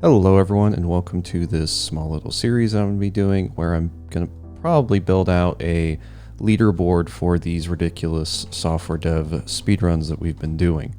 Hello everyone, and welcome to this small little series I'm going to be doing where I'm going to probably build out a leaderboard for these ridiculous software dev speedruns that we've been doing.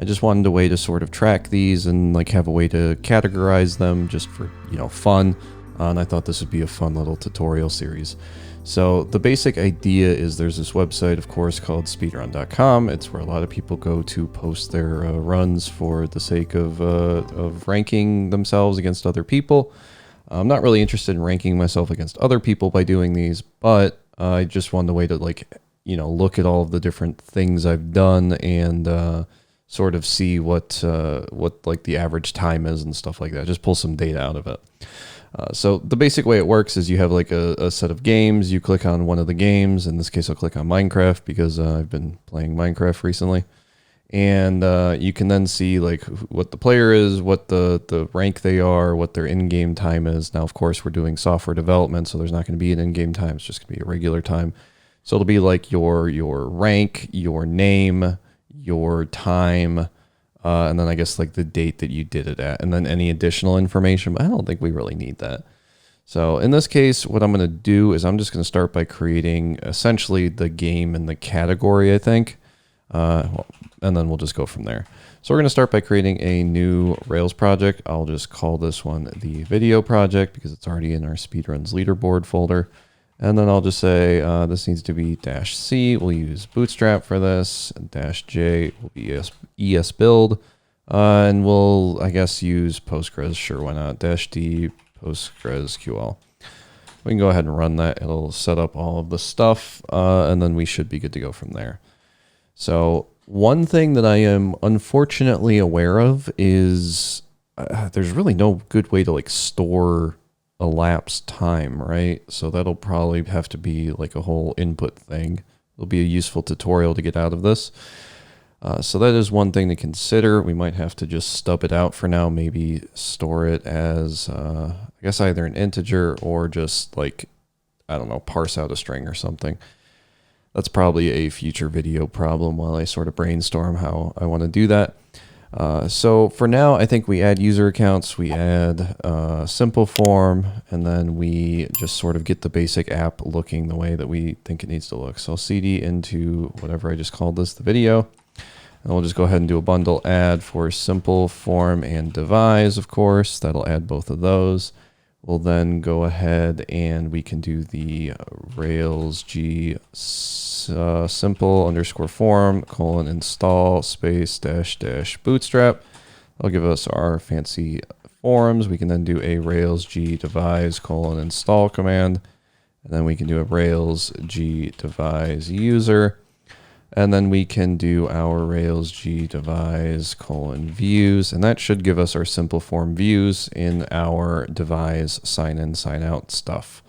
I just wanted a way to sort of track these and like have a way to categorize them just for, fun. And I thought this would be a fun little tutorial series. So the basic idea is there's this website, of course, called speedrun.com. It's where a lot of people go to post their runs for the sake of ranking themselves against other people. I'm not really interested in ranking myself against other people by doing these, but I just wanted a way to look at all of the different things I've done and sort of see what like the average time is and stuff like that. Just pull some data out of it. So the basic way it works is you have like a set of games. You click on one of the games. In this case, I'll click on Minecraft because I've been playing Minecraft recently. And you can then see like what the player is, what the rank they are, what their in-game time is. Now, of course, we're doing software development, so there's not going to be an in-game time. It's just going to be a regular time. So it'll be like your rank, your name, your time, and then I guess like the date that you did it at, and then any additional information, but I don't think we really need that. So in this case, what I'm going to do is I'm just going to start by creating essentially the game and the category, I think, and then we'll just go from there. So we're going to start by creating a new Rails project. I'll just call this one the video project because it's already in our speedruns leaderboard folder. And then I'll just say this needs to be -C. We'll use Bootstrap for this. -J will be ES build. And we'll, I guess, use Postgres. Sure, why not? -D PostgreSQL. We can go ahead and run that. It'll set up all of the stuff. And then we should be good to go from there. So one thing that I am unfortunately aware of is there's really no good way to like store elapsed time, right? So that'll probably have to be like a whole input thing. It'll be a useful tutorial to get out of this. So that is one thing to consider. We might have to just stub it out for now, maybe store it as, I guess either an integer or just like, I don't know, parse out a string or something. That's probably a future video problem while I sort of brainstorm how I want to do that. So for now, I think we add user accounts, we add a simple form, and then we just sort of get the basic app looking the way that we think it needs to look. So I'll cd into whatever I just called this, the video, and we'll just go ahead and do a bundle add for simple form and devise, of course. That'll add both of those. We'll then go ahead and we can do the Rails G simple underscore form :install space -- bootstrap. That'll give us our fancy forms. We can then do a Rails G devise :install command. And then we can do a Rails G devise user. And then we can do our Rails G devise :views, and that should give us our simple form views in our devise sign in, sign out stuff.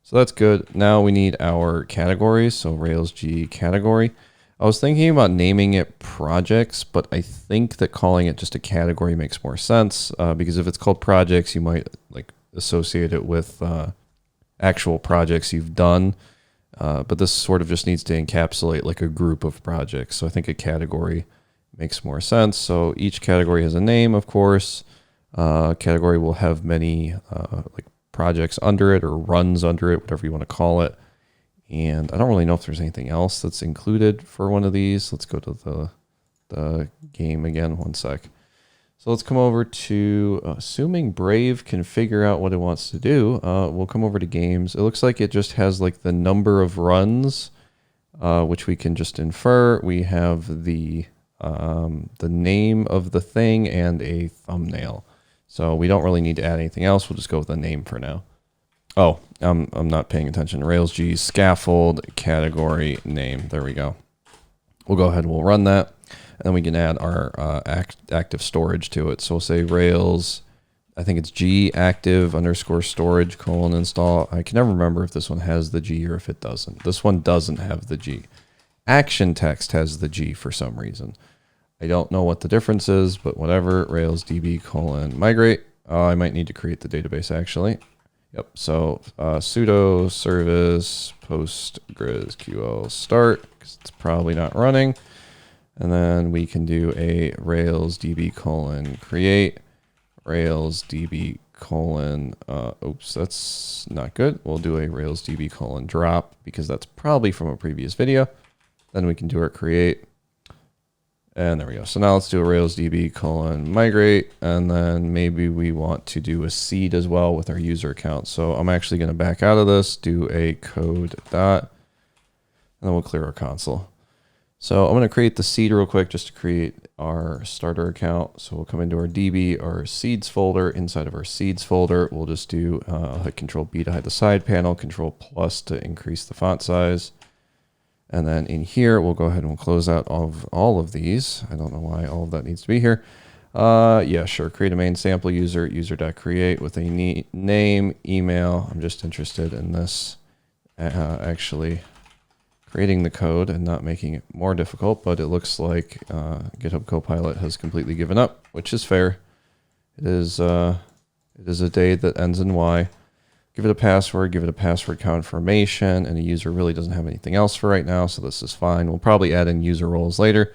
So that's good. Now we need our categories. So Rails G category. I was thinking about naming it projects, but I think that calling it just a category makes more sense because if it's called projects, you might like associate it with actual projects you've done. But this sort of just needs to encapsulate like a group of projects. So I think a category makes more sense. So each category has a name, of course. Category will have many like projects under it or runs under it, whatever you want to call it. And I don't really know if there's anything else that's included for one of these. Let's go to the game again, one sec. So let's come over to, assuming Brave can figure out what it wants to do, we'll come over to games. It looks like it just has like the number of runs, which we can just infer. We have the name of the thing and a thumbnail. So we don't really need to add anything else. We'll just go with the name for now. Oh, I'm not paying attention. Rails G scaffold category name. There we go. We'll go ahead and we'll run that. And then we can add our active storage to it. So we'll say Rails, I think it's G active underscore storage :install. I can never remember if this one has the G or if it doesn't. This one doesn't have the G. Action text has the G for some reason. I don't know what the difference is, but whatever. Rails DB :migrate. I might need to create the database actually. Yep. So sudo service PostgreSQL start because it's probably not running. And then we can do a Rails DB : create Rails DB colon, oops, that's not good. We'll do a Rails DB colon drop because that's probably from a previous video. Then we can do our create. And there we go. So now let's do a Rails DB colon migrate. And then maybe we want to do a seed as well with our user account. So I'm actually going to back out of this, do a code dot, and then we'll clear our console. So I'm going to create the seed real quick just to create our starter account. So we'll come into our DB, our seeds folder. Inside of our seeds folder, we'll just do hit Control B to hide the side panel, Control plus to increase the font size. And then in here, we'll go ahead and we'll close out all of these. I don't know why all of that needs to be here. Yeah, sure. Create a main sample user, user.create with a name, email. I'm just interested in this actually creating the code and not making it more difficult, but it looks like GitHub Copilot has completely given up, which is fair. It is a day that ends in Y. Give it a password confirmation, and a user really doesn't have anything else for right now, so this is fine. We'll probably add in user roles later.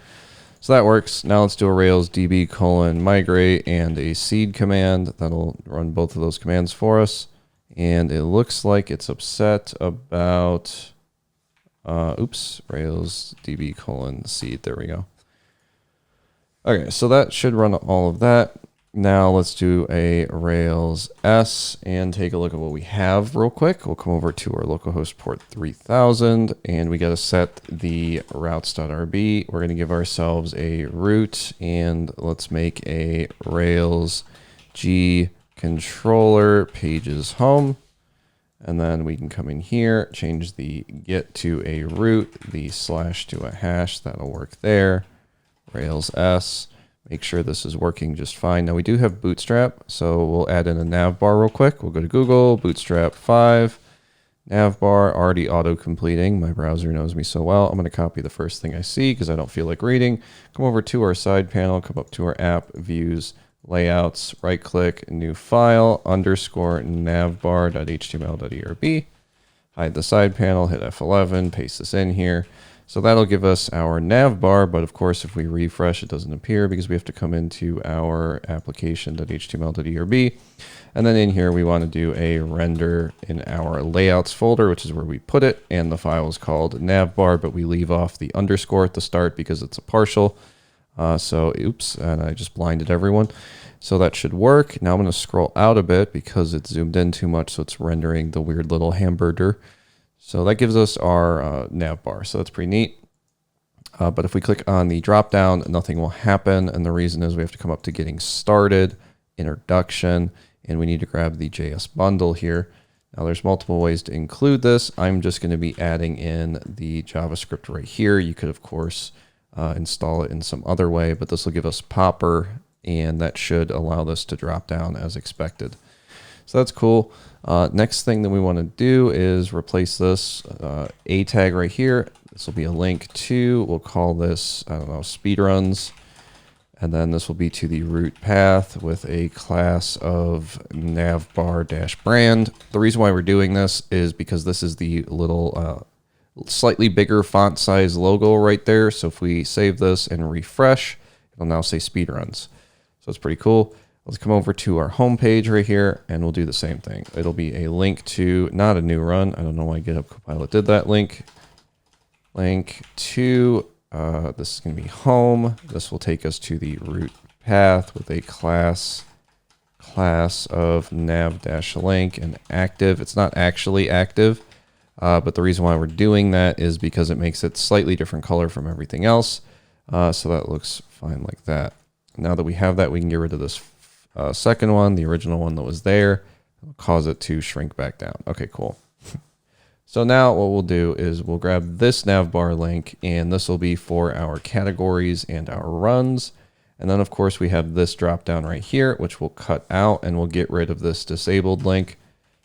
So that works. Now let's do a Rails DB colon migrate and a seed command. That'll run both of those commands for us. And it looks like it's upset about, Rails DB colon seed. There we go. Okay, so that should run all of that. Now let's do a Rails S and take a look at what we have real quick. We'll come over to our localhost port 3000 and we got to set the routes.rb. We're going to give ourselves a root and let's make a Rails G controller pages home. And then we can come in here, change the get to a root, the slash to a hash. That'll work there. Rails S. Make sure this is working just fine. Now we do have Bootstrap, so we'll add in a nav bar real quick. We'll go to Google, Bootstrap 5, nav bar, already auto-completing. My browser knows me so well. I'm going to copy the first thing I see because I don't feel like reading. Come over to our side panel, come up to our app, views, layouts, right-click, new file, underscore navbar.html.erb. Hide the side panel, hit F11, paste this in here. So that'll give us our nav bar, but of course, if we refresh, it doesn't appear because we have to come into our application.html.erb. And then in here, we want to do a render in our layouts folder, which is where we put it. And the file is called navbar, but we leave off the underscore at the start because it's a partial. So oops, and I just blinded everyone. So that should work. Now I'm going to scroll out a bit because it's zoomed in too much. So it's rendering the weird little hamburger. So that gives us our nav bar. So that's pretty neat. But if we click on the drop down, nothing will happen. And the reason is we have to come up to getting started, introduction, and we need to grab the JS bundle here. Now there's multiple ways to include this. I'm just going to be adding in the JavaScript right here. You could, of course, install it in some other way, but this will give us Popper, and that should allow this to drop down as expected. So that's cool. Next thing that we want to do is replace this A tag right here. This will be a link to, we'll call this, I don't know, speedruns. And then this will be to the root path with a class of navbar-brand. The reason why we're doing this is because this is the little slightly bigger font size logo right there. So if we save this and refresh, it'll now say speedruns. So it's pretty cool. Let's come over to our home page right here and we'll do the same thing. It'll be a link to, not a new run. I don't know why GitHub Copilot did that. Link to, this is going to be home. This will take us to the root path with a class of nav-link and active. It's not actually active, but the reason why we're doing that is because it makes it slightly different color from everything else. So that looks fine like that. Now that we have that, we can get rid of this second one, the original one that was there. It'll cause it to shrink back down. Okay, cool. So now what we'll do is we'll grab this navbar link, and this will be for our categories and our runs. And then, of course, we have this drop down right here, which we'll cut out, and we'll get rid of this disabled link.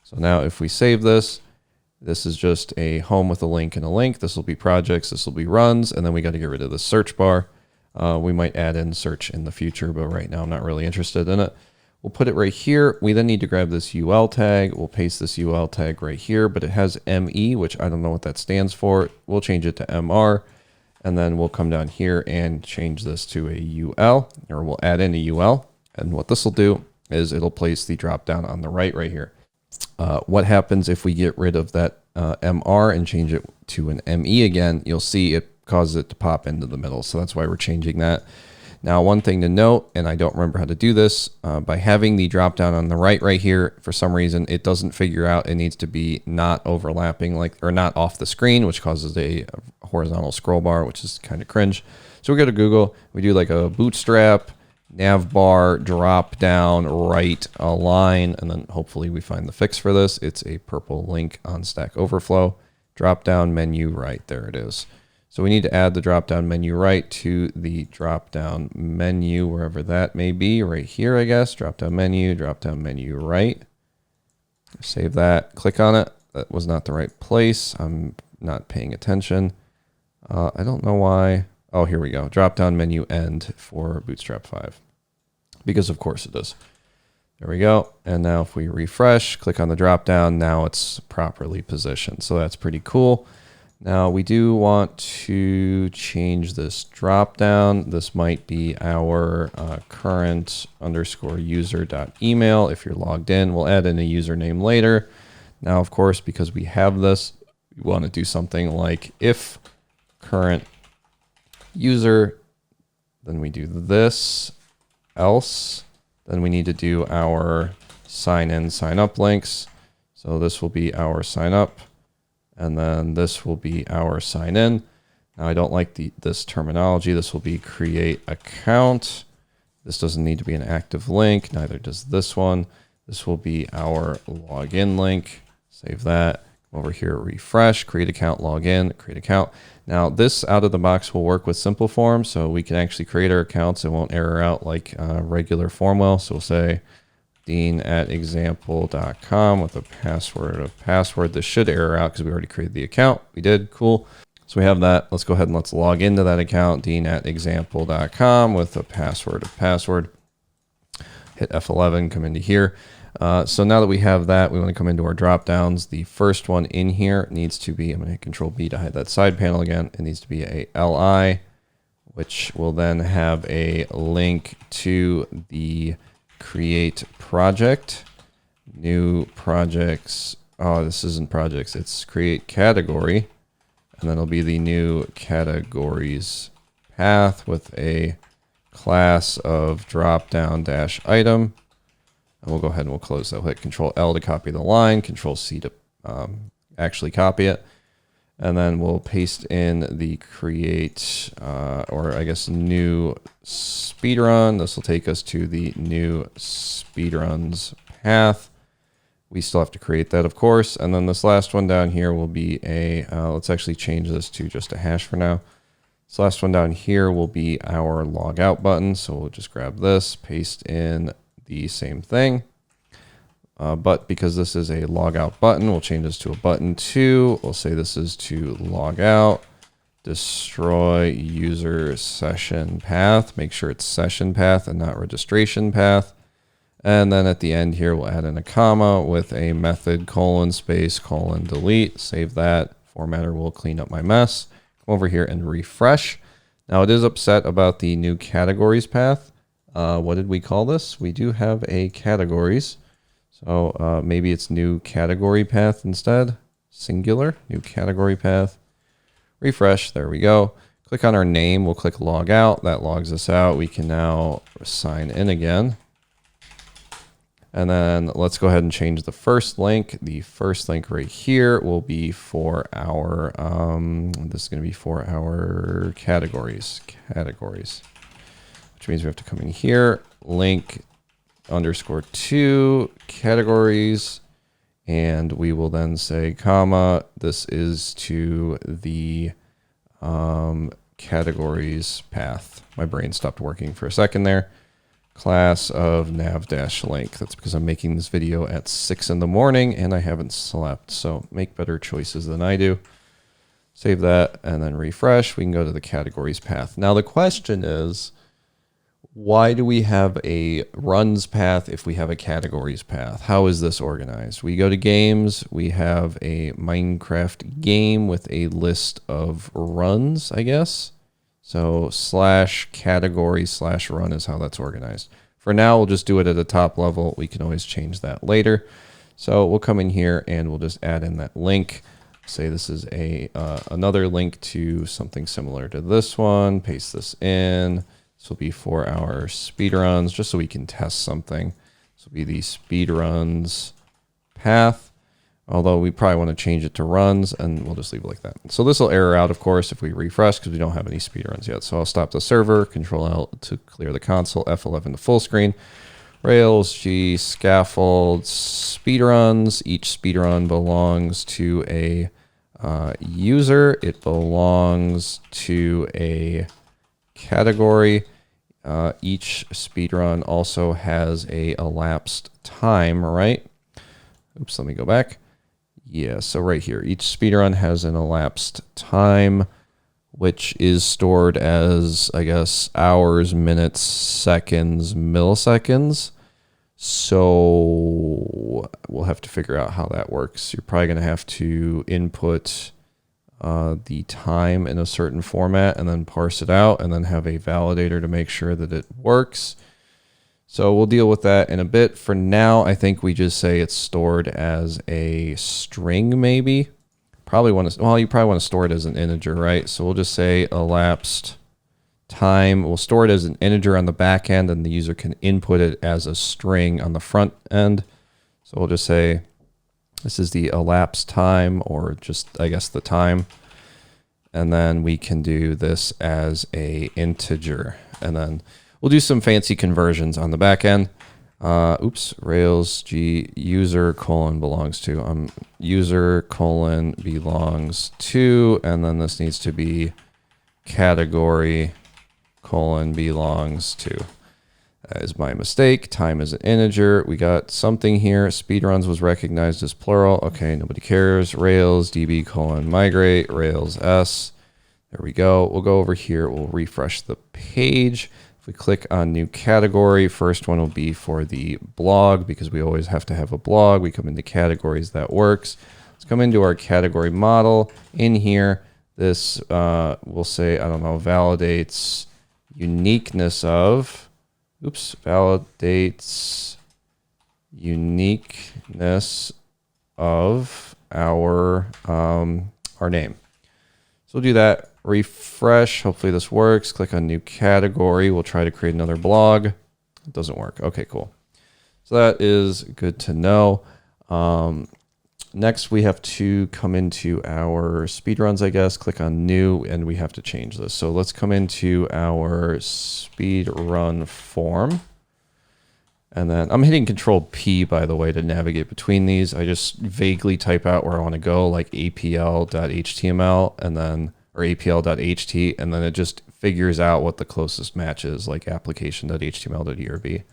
So now if we save this, this is just a home with a link and a link. This will be projects, this will be runs, and then we got to get rid of the search bar. We might add in search in the future, but right now I'm not really interested in it. We'll put it right here. We then need to grab this UL tag. We'll paste this UL tag right here, but it has ME, which I don't know what that stands for. We'll change it to MR, and then we'll come down here and change this to a UL, or we'll add in a UL. And what this will do is it'll place the drop down on the right here. What happens if we get rid of that MR and change it to an ME again? You'll see it causes it to pop into the middle. So that's why we're changing that. Now, one thing to note, and I don't remember how to do this, by having the drop down on the right here, for some reason, it doesn't figure out it needs to be not overlapping, or not off the screen, which causes a horizontal scroll bar, which is kind of cringe. So we go to Google, we do like a bootstrap, nav bar, drop down, right align, and then hopefully we find the fix for this. It's a purple link on Stack Overflow, drop down menu right, there it is. So we need to add the drop-down menu right to the drop-down menu, wherever that may be, right here, I guess. Drop-down menu right. Save that, click on it. That was not the right place. I'm not paying attention. I don't know why. Oh, here we go. Drop-down menu end for Bootstrap 5. Because of course it is. There we go. And now if we refresh, click on the drop-down, now it's properly positioned. So that's pretty cool. Now we do want to change this drop down. This might be our current _ user.email. If you're logged in, we'll add in a username later. Now, of course, because we have this, we want to do something like if current user, then we do this, else, then we need to do our sign in, sign up links. So this will be our sign up. And then this will be our sign in. Now I don't like this terminology. This will be create account. This doesn't need to be an active link. Neither does this one. This will be our login link. Save that. Come over here, refresh, create account, login, create account. Now this out of the box will work with simple form. So we can actually create our accounts. It won't error out like regular form will. So we'll say dean@example.com with a password. This should error out because we already created the account. We did, cool. So we have that. Let's go ahead and let's log into that account, dean@example.com with a password. Hit F11, come into here. So now that we have that, we want to come into our drop downs. The first one in here needs to be, I'm going to hit Control B to hide that side panel again. It needs to be a LI, which will then have a link to the create project, new projects. Oh, this isn't projects, it's create category. And then it'll be the new categories path with a class of drop down -item. And we'll go ahead and we'll close that. We'll hit Control L to copy the line, Control C to actually copy it. And then we'll paste in the create, or I guess new speedrun. This will take us to the new speedruns path. We still have to create that, of course. And then this last one down here will be a, let's actually change this to just a hash for now. This last one down here will be our log out button. So we'll just grab this, paste in the same thing. But because this is a logout button, we'll change this to a button 2. We'll say this is to log out, destroy user session path. Make sure it's session path and not registration path. And then at the end here, we'll add in a comma with a method : space : delete. Save that. Formatter will clean up my mess. Come over here and refresh. Now it is upset about the new categories path. What did we call this? We do have a categories. So maybe it's new category path instead. Singular, new category path. Refresh, there we go. Click on our name, we'll click log out. That logs us out. We can now sign in again. And then let's go ahead and change the first link. The first link right here will be for our, this is going to be for our categories, which means we have to come in here, link _2 categories, and we will then say comma, this is to the categories path. My brain stopped working for a second there. Class of nav-link. That's because I'm making this video at 6 in the morning and I haven't slept, so make better choices than I do. Save that and then refresh. We can go to the categories path. Now the question is, why do we have a runs path if we have a categories path? How is this organized? We go to games, we have a Minecraft game with a list of runs, I guess. So /category/run is how that's organized. For now, we'll just do it at a top level. We can always change that later. So we'll come in here and we'll just add in that link. Say this is another link to something similar to this one. Paste this in. This will be for our speedruns, just so we can test something. This will be the speedruns path, although we probably want to change it to runs, and we'll just leave it like that. So this will error out, of course, if we refresh, because we don't have any speedruns yet. So I'll stop the server, Control-L to clear the console, F11 to full screen. Rails, G, scaffold, speedruns. Each speedrun belongs to a user. It belongs to a category. Each speedrun also has a elapsed time, right? Oops, let me go back. Yeah, so right here, each speedrun has an elapsed time, which is stored as, I guess, hours, minutes, seconds, milliseconds. So we'll have to figure out how that works. You're probably going to have to input the time in a certain format and then parse it out and then have a validator to make sure that it works. So we'll deal with that in a bit. For now, I think we just say it's stored as a string, maybe. Probably want to, well, you probably want to store it as an integer, right? So we'll just say elapsed time. We'll store it as an integer on the back end, and the user can input it as a string on the front end. So we'll just say this is the elapsed time, or just, I guess, the time. And then we can do this as a integer. And then we'll do some fancy conversions on the back end. Oops, Rails G user colon belongs to, user colon belongs to, and then this needs to be category colon belongs to. That is my mistake. Time is an integer. We got something here. Speedruns was recognized as plural. Okay, nobody cares. Rails db colon migrate, Rails S. There we go. We'll go over here. We'll refresh the page. If we click on new category, first one will be for the blog, because we always have to have a blog. We come into categories, that works. Let's come into our category model. In here, this we'll say, I don't know, validates uniqueness of, oops, validates uniqueness of our name. So we'll do that. Refresh. Hopefully this works. Click on new category. We'll try to create another blog. It doesn't work. Okay, cool. So that is good to know. Next, we have to come into our speedruns, I guess. Click on new, and we have to change this. So let's come into our speedrun form. And then I'm hitting Control P, by the way, to navigate between these. I just vaguely type out where I want to go, like apl.html, and then, or apl.ht, and then it just figures out what the closest match is, like application.html.erb.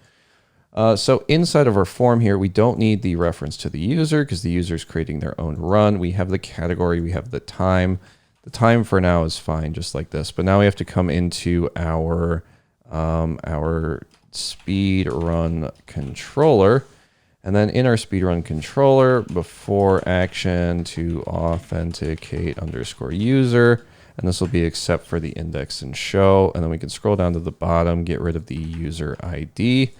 So inside of our form here, we don't need the reference to the user because the user is creating their own run. We have the category, we have the time. The time for now is fine, just like this. But now we have to come into our speedrun controller. And then in our speedrun controller, before action to authenticate underscore user, and this will be except for the index and show. And then we can scroll down to the bottom, get rid of the user ID.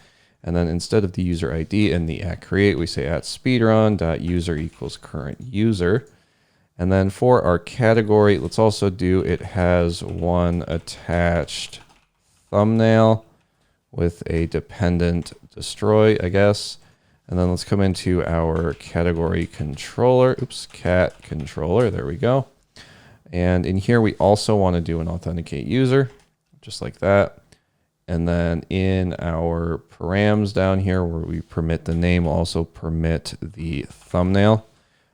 And then instead of the user ID and the @create, we say @speedrun.user equals current user. And then for our category, let's also do, it has one attached thumbnail with a dependent destroy, I guess. And then let's come into our category controller. Oops, cat controller. There we go. And in here, we also want to do an authenticate user, just like that. And then in our params down here where we permit the name, we'll also permit the thumbnail.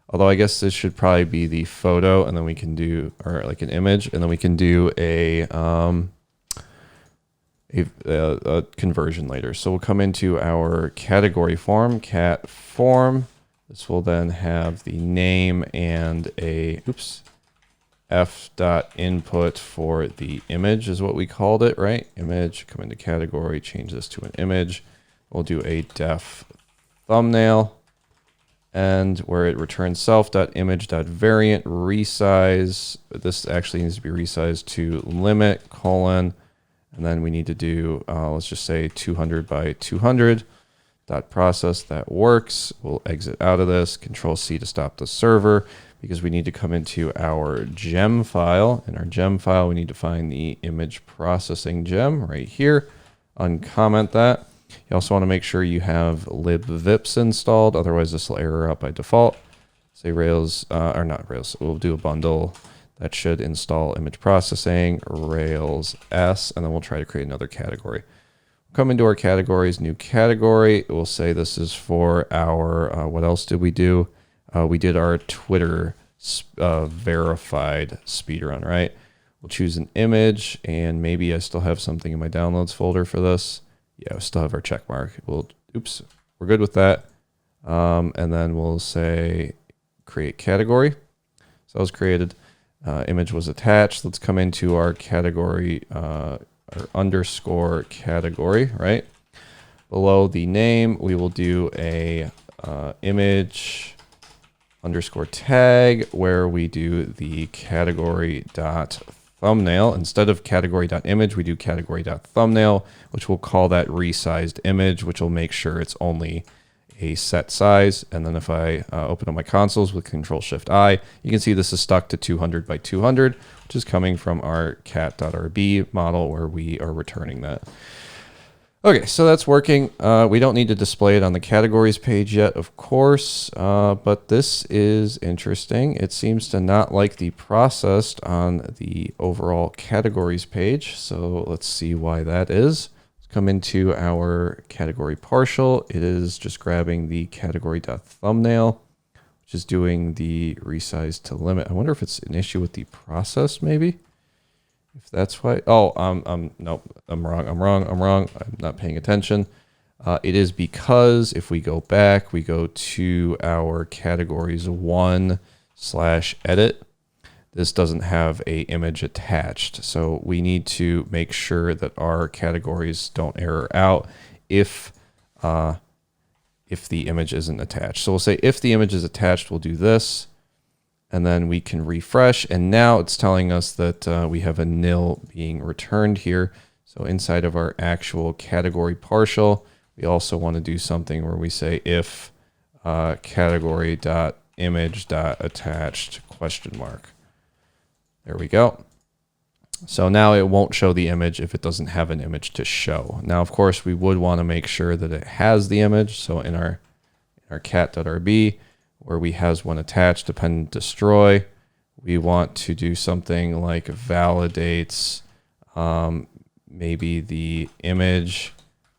Although I guess this should probably be the photo, and then we can do, or like an image, and then we can do a conversion later. So we'll come into our category form, cat form. This will then have the name and a, oops, f.input for the image is what we called it, right? Image, come into category, change this to an image. We'll do a def thumbnail, and where it returns self.image.variant resize. This actually needs to be resized to limit : And then we need to do, let's just say 200 by 200 dot process. That works. We'll exit out of this, Control C to stop the server, because we need to come into our gem file. In our gem file, we need to find the image processing gem right here, uncomment that. You also want to make sure you have libvips installed, otherwise this will error out by default. Say Rails, or not Rails, we'll do a bundle that should install image processing, Rails S, and then we'll try to create another category. Come into our categories, new category. We'll say this is for our, what else did we do? We did our Twitter verified speedrun, right? We'll choose an image, and maybe I still have something in my downloads folder for this. Yeah, we still have our check mark. Oops, we're good with that. And then we'll say create category. So that was created. Image was attached. Let's come into our category, our underscore category, right? Below the name, we will do a image underscore tag where we do the category dot thumbnail. Instead of category dot image, we do category dot thumbnail, which we'll call that resized image, which will make sure it's only a set size. And then if I open up my consoles with Control Shift I, you can see this is stuck to 200 by 200, which is coming from our cat.rb model where we are returning that. Okay, so that's working. We don't need to display it on the categories page yet, of course, but this is interesting. It seems to not like the processed on the overall categories page. So let's see why that is. Come into our category partial. It is just grabbing the category.thumbnail, which is doing the resize to limit. I wonder if it's an issue with the process, maybe. If that's why. Oh, nope, I'm wrong. I'm not paying attention. It is because if we go back, we go to our categories 1/edit. This doesn't have a image attached. So we need to make sure that our categories don't error out if the image isn't attached. So we'll say if the image is attached, we'll do this, and then we can refresh. And now it's telling us that we have a nil being returned here. So inside of our actual category partial, we also want to do something where we say if category.image.attached ? There we go. So now it won't show the image if it doesn't have an image to show. Now, of course, we would want to make sure that it has the image. So in our cat.rb, where we has one attached, dependent destroy, we want to do something like validates maybe the image,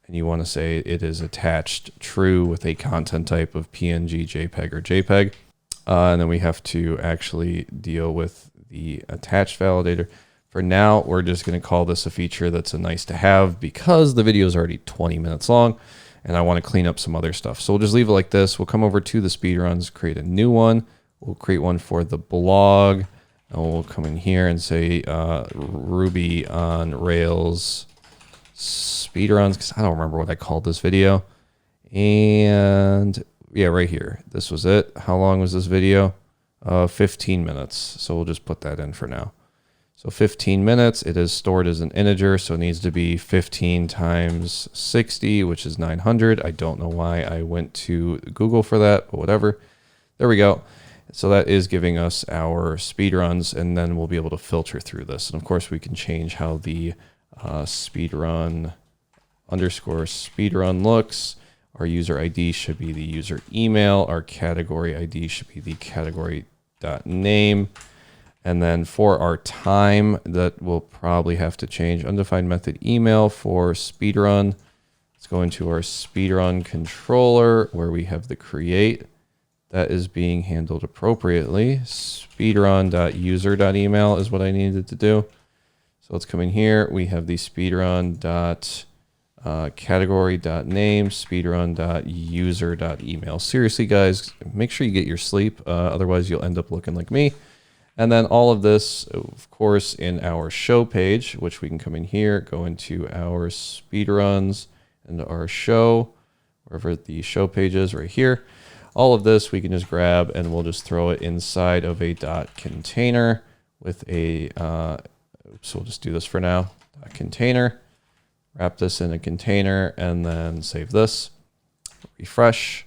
and you want to say it is attached true with a content type of PNG, JPEG, or JPEG. And then we have to actually deal with the attached validator. For now, we're just going to call this a feature that's a nice to have because the video is already 20 minutes long and I want to clean up some other stuff. So we'll just leave it like this. We'll come over to the speedruns, create a new one. We'll create one for the blog, and we'll come in here and say Ruby on Rails speedruns, because I don't remember what I called this video. And yeah, right here. This was it. How long was this video? 15 minutes. So we'll just put that in for now. So 15 minutes. It is stored as an integer, so it needs to be 15 times 60, which is 900. I don't know why I went to Google for that, but whatever. There we go. So that is giving us our speedruns, and then we'll be able to filter through this. And of course, we can change how the speedrun underscore speedrun looks. Our user ID should be the user email. Our category ID should be the category.name. And then for our time, that will probably have to change. Undefined method email for speedrun. Let's go into our speedrun controller where we have the create. That is being handled appropriately. Speedrun.user.email is what I needed to do. So let's come in here. We have the speedrun.category.name, speedrun.user.email. Seriously, guys, make sure you get your sleep. Otherwise, you'll end up looking like me. And then all of this, of course, in our show page, which we can come in here, go into our speedruns and our show, wherever the show page is, right here. All of this we can just grab and we'll just throw it inside of a .container with a, so we'll just do this for now, .container. wrap this in a container, and then save this, refresh,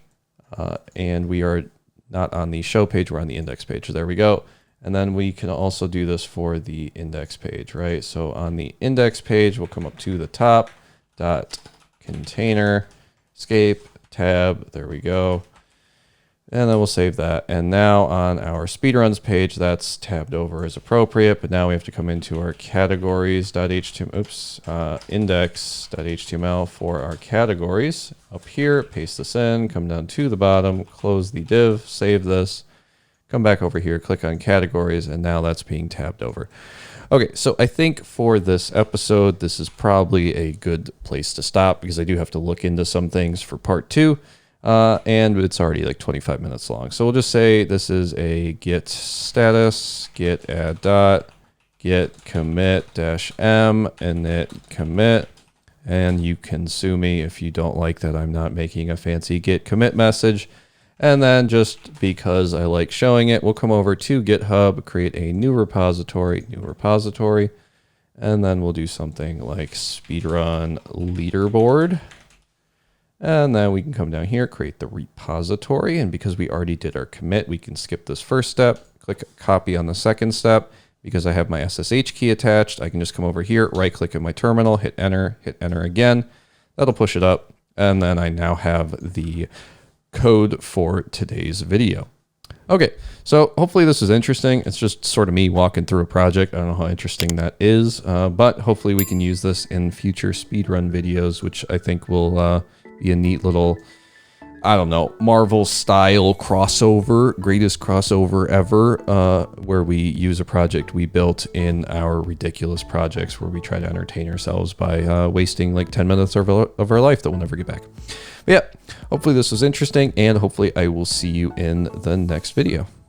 and we are not on the show page, we're on the index page. So there we go. And then we can also do this for the index page, right? So on the index page, we'll come up to the top, dot container, escape, tab, there we go. And then we'll save that. And now on our speedruns page, that's tabbed over as appropriate, but now we have to come into our categories.html, index.html for our categories. Up here, paste this in, come down to the bottom, close the div, save this, come back over here, click on categories, and now that's being tabbed over. Okay, so I think for this episode, this is probably a good place to stop because I do have to look into some things for part 2. And it's already like 25 minutes long. So we'll just say this is a git status, git add dot, git commit -m, init commit. And you can sue me if you don't like that I'm not making a fancy git commit message. And then just because I like showing it, we'll come over to GitHub, create a new repository, and then we'll do something like speedrun leaderboard. And then we can come down here, create the repository. And because we already did our commit, we can skip this first step, click copy on the second step. Because I have my SSH key attached, I can just come over here, right click in my terminal, hit enter again. That'll push it up. And then I now have the code for today's video. Okay, so hopefully this is interesting. It's just sort of me walking through a project. I don't know how interesting that is, but hopefully we can use this in future speedrun videos, which I think will be a neat little, I don't know, Marvel style crossover, greatest crossover ever, where we use a project we built in our ridiculous projects where we try to entertain ourselves by wasting like 10 minutes of our life that we'll never get back. But yeah, hopefully this was interesting, and hopefully I will see you in the next video.